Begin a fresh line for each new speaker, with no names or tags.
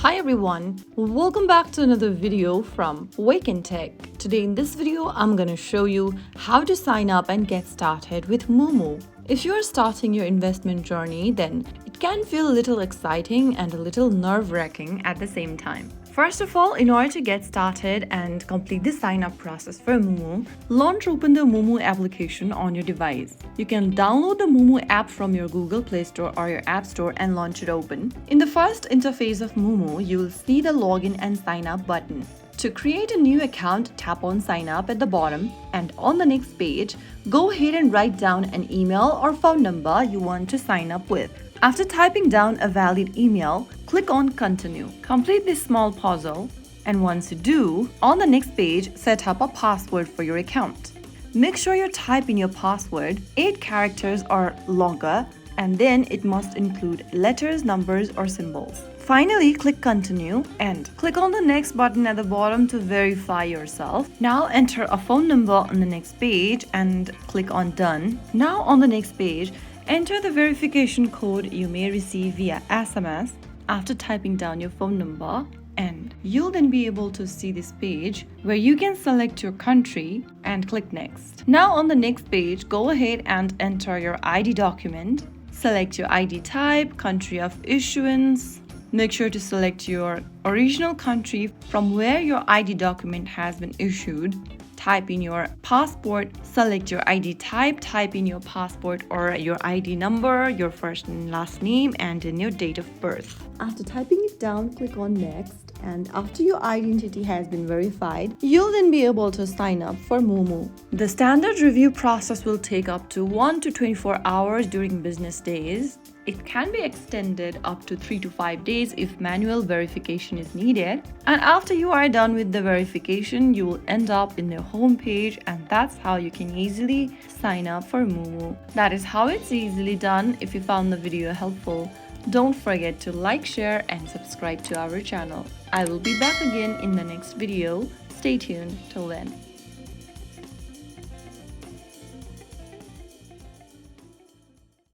Hi everyone, welcome back to another video from Wake&Tech. Today in this video, I'm gonna show you how to sign up and get started with Moomoo. If you're starting your investment journey, then it can feel a little exciting and a little nerve-wracking at the same time. First of all, in order to get started and complete the sign-up process for Moomoo, open the Moomoo application on your device. You can download the Moomoo app from your Google Play Store or your App Store and launch it open. In the first interface of Moomoo, you will see the login and sign up button. To create a new account, tap on sign up at the bottom, and on the next page, go ahead and write down an email or phone number you want to sign up with. After typing down a valid email, click on continue. Complete this small puzzle, and once you do, on the next page, set up a password for your account. Make sure you type in your password 8 characters or longer, and then it must include letters, numbers, or symbols. Finally, click continue and click on the next button at the bottom to verify yourself. Now enter a phone number on the next page and click on done. Now on the next page, enter the verification code you may receive via SMS after typing down your phone number, and you'll then be able to see this page where you can select your country and click next. Now on the next page, go ahead and enter your ID document. Select your ID type, country of issuance. Make sure to select your original country from where your ID document has been issued. Type in your passport, select your ID type, type in your passport or your ID number, your first and last name, and then your date of birth. After typing it down, click on next. And after your identity has been verified, you'll then be able to sign up for Moomoo. The standard review process will take up to 1 to 24 hours during business days. It can be extended up to 3 to 5 days if manual verification is needed. And after you are done with the verification, you will end up in their homepage, and that's how you can easily sign up for Moomoo. That is how it's easily done. If you found the video helpful, don't forget to like, share, and subscribe to our channel. I will be back again in the next video. Stay tuned till then.